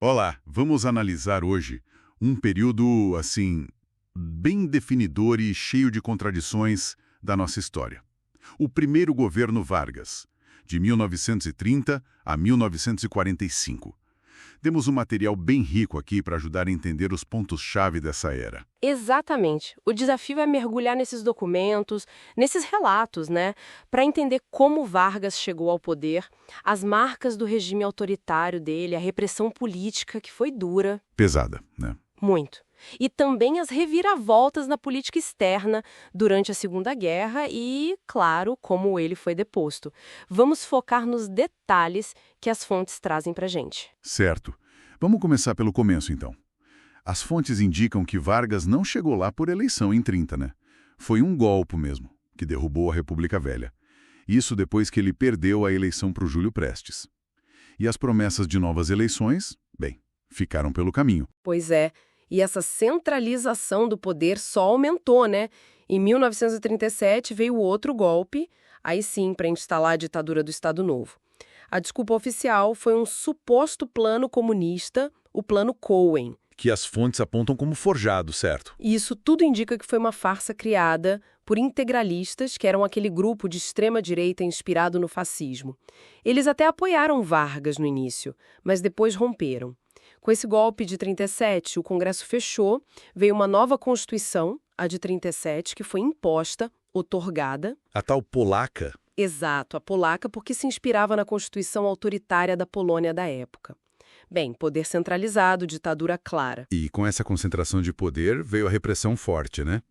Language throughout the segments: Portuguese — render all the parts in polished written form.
Olá, vamos analisar hoje um período, assim, bem definidor e cheio de contradições da nossa história. O primeiro governo Vargas, de 1930 a 1945. Temos um material bem rico aqui para ajudar a entender os pontos-chave dessa era. Exatamente. O desafio é mergulhar nesses documentos, nesses relatos, né? Para entender como Vargas chegou ao poder, as marcas do regime autoritário dele, a repressão política, que foi dura, Pesada, né? muito. E também as reviravoltas na política externa durante a Segunda Guerra e, claro, como ele foi deposto. Vamos focar nos detalhes que as fontes trazem para gente. Certo. Vamos começar pelo começo, então. As fontes indicam que Vargas não chegou lá por eleição em 30, né? Foi um golpe mesmo, que derrubou a República Velha. Isso depois que ele perdeu a eleição para o Júlio Prestes. E as promessas de novas eleições, bem, ficaram pelo caminho. Pois é, e essa centralização do poder só aumentou, né? Em 1937 veio outro golpe, aí sim, para instalar a ditadura do Estado Novo. A desculpa oficial foi um suposto plano comunista, o Plano Cohen. Que as fontes apontam como forjado, certo? E isso tudo indica que foi uma farsa criada por integralistas, que eram aquele grupo de extrema-direita inspirado no fascismo. Eles até apoiaram Vargas no início, mas depois romperam. Com esse golpe de 37, o Congresso fechou, veio uma nova Constituição, a de 37, que foi imposta, outorgada. A tal polaca. Exato, a polaca, porque se inspirava na Constituição autoritária da Polônia da época. Bem, poder centralizado, ditadura clara. E com essa concentração de poder veio a repressão forte, né?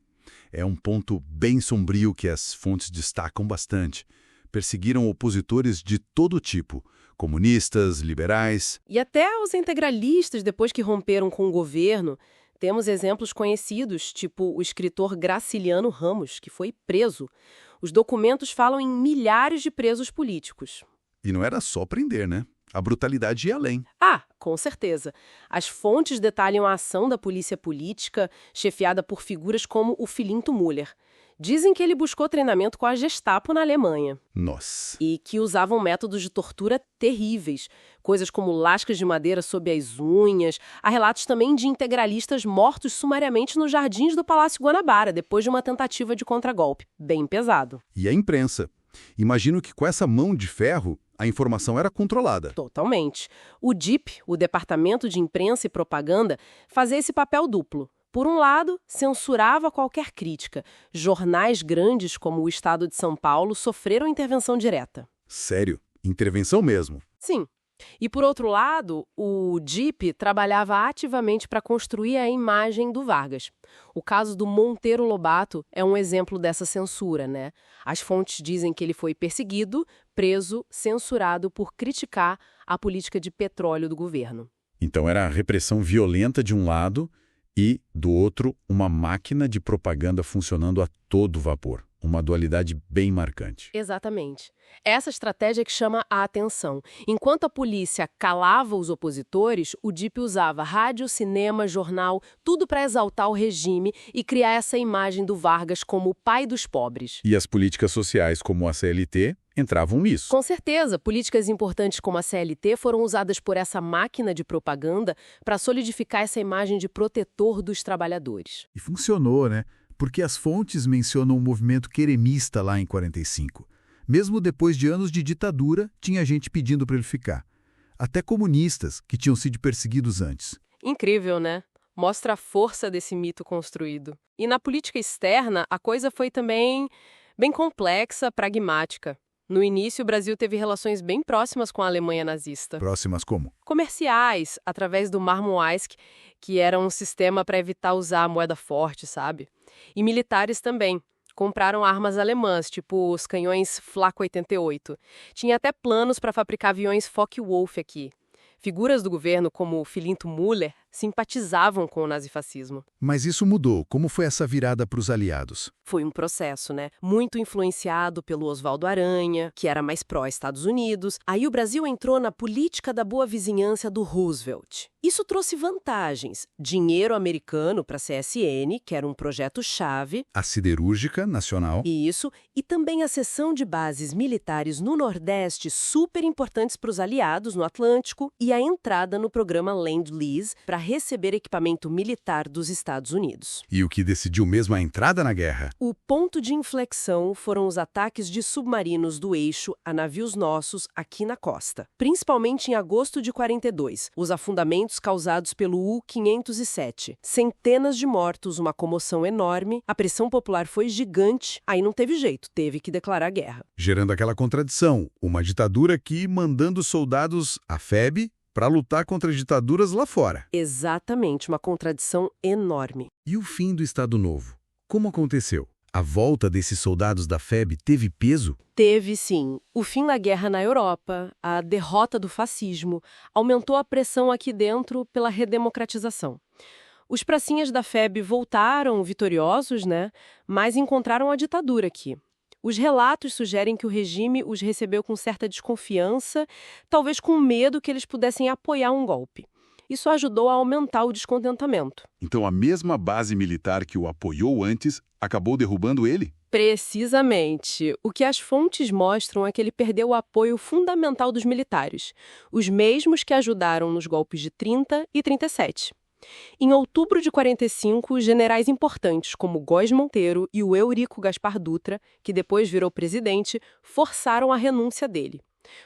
É um ponto bem sombrio que as fontes destacam bastante. Perseguiram opositores de todo tipo, comunistas, liberais. E até os integralistas, depois que romperam com o governo, temos exemplos conhecidos, tipo o escritor Graciliano Ramos, que foi preso. Os documentos falam em milhares de presos políticos. E não era só prender, né? A brutalidade ia além. Ah, com certeza. As fontes detalham a ação da polícia política, chefiada por figuras como o Filinto Müller. Dizem que ele buscou treinamento com a Gestapo na Alemanha. Nossa. E que usavam métodos de tortura terríveis, coisas como lascas de madeira sob as unhas. Há relatos também de integralistas mortos sumariamente nos jardins do Palácio Guanabara, depois de uma tentativa de contragolpe. Bem pesado. E a imprensa. Imagino que com essa mão de ferro, a informação era controlada. Totalmente. O DIP, o Departamento de Imprensa e Propaganda, fazia esse papel duplo. Por um lado, censurava qualquer crítica. Jornais grandes como o Estado de São Paulo sofreram intervenção direta. Sério? Intervenção mesmo. Sim. E por outro lado, o DIP trabalhava ativamente para construir a imagem do Vargas. O caso do Monteiro Lobato é um exemplo dessa censura, né? As fontes dizem que ele foi perseguido, preso, censurado por criticar a política de petróleo do governo. Então era a repressão violenta de um lado e, do outro, uma máquina de propaganda funcionando a todo vapor. Uma dualidade bem marcante. Exatamente. Essa estratégia que chama a atenção. Enquanto a polícia calava os opositores, o DIP usava rádio, cinema, jornal, tudo para exaltar o regime e criar essa imagem do Vargas como o pai dos pobres. E as políticas sociais, como a CLT, entravam nisso. Com certeza, políticas importantes como a CLT foram usadas por essa máquina de propaganda para solidificar essa imagem de protetor dos trabalhadores. E funcionou, né? Porque as fontes mencionam o movimento queremista lá em 45. Mesmo depois de anos de ditadura, tinha gente pedindo para ele ficar. Até comunistas, que tinham sido perseguidos antes. Incrível, né? Mostra a força desse mito construído. E na política externa, a coisa foi também bem complexa, pragmática. No início, o Brasil teve relações bem próximas com a Alemanha nazista. Próximas como? Comerciais, através do Marmoaisk, que era um sistema para evitar usar a moeda forte, sabe? E militares também. Compraram armas alemãs, tipo os canhões Flak 88. Tinha até planos para fabricar aviões Focke-Wulf aqui. Figuras do governo, como o Filinto Müller, simpatizavam com o nazifascismo. Mas isso mudou. Como foi essa virada para os aliados? Foi um processo, né? Muito influenciado pelo Oswaldo Aranha, que era mais pró-Estados Unidos. Aí o Brasil entrou na política da boa vizinhança do Roosevelt. Isso trouxe vantagens. Dinheiro americano para a CSN, que era um projeto-chave, A siderúrgica nacional. e também a cessão de bases militares no Nordeste super importantes para os aliados no Atlântico e a entrada no programa Lend-Lease para receber equipamento militar dos Estados Unidos. E o que decidiu mesmo a entrada na guerra? O ponto de inflexão foram os ataques de submarinos do eixo a navios nossos aqui na costa, principalmente em agosto de 42, os afundamentos causados pelo U-507. Centenas de mortos, uma comoção enorme, a pressão popular foi gigante, aí não teve jeito, teve que declarar guerra. Gerando aquela contradição, uma ditadura aqui mandando soldados à FEB para lutar contra ditaduras lá fora. Exatamente, uma contradição enorme. E o fim do Estado Novo? Como aconteceu? A volta desses soldados da FEB teve peso? Teve, sim. O fim da guerra na Europa, a derrota do fascismo, aumentou a pressão aqui dentro pela redemocratização. Os pracinhas da FEB voltaram vitoriosos, né? Mas encontraram a ditadura aqui. Os relatos sugerem que o regime os recebeu com certa desconfiança, talvez com medo que eles pudessem apoiar um golpe. Isso ajudou a aumentar o descontentamento. Então a mesma base militar que o apoiou antes acabou derrubando ele? Precisamente. O que as fontes mostram é que ele perdeu o apoio fundamental dos militares, os mesmos que ajudaram nos golpes de 30 e 37. Em outubro de 45, generais importantes como Góes Monteiro e o Eurico Gaspar Dutra, que depois virou presidente, forçaram a renúncia dele.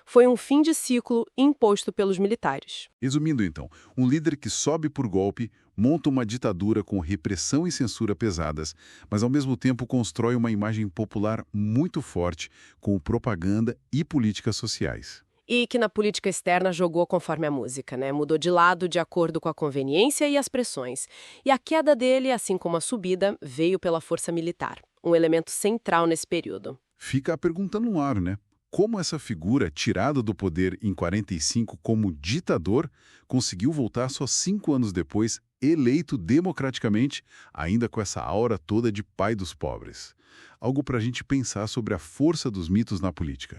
Foi um fim de ciclo imposto pelos militares. Resumindo então, um líder que sobe por golpe, monta uma ditadura com repressão e censura pesadas, mas ao mesmo tempo constrói uma imagem popular muito forte com propaganda e políticas sociais. E que na política externa jogou conforme a música, né? Mudou de lado de acordo com a conveniência e as pressões. E a queda dele, assim como a subida, veio pela força militar, um elemento central nesse período. Fica a pergunta no ar, né? Como essa figura, tirada do poder em 45 como ditador, conseguiu voltar só 5 anos depois, eleito democraticamente, ainda com essa aura toda de pai dos pobres. Algo para a gente pensar sobre a força dos mitos na política.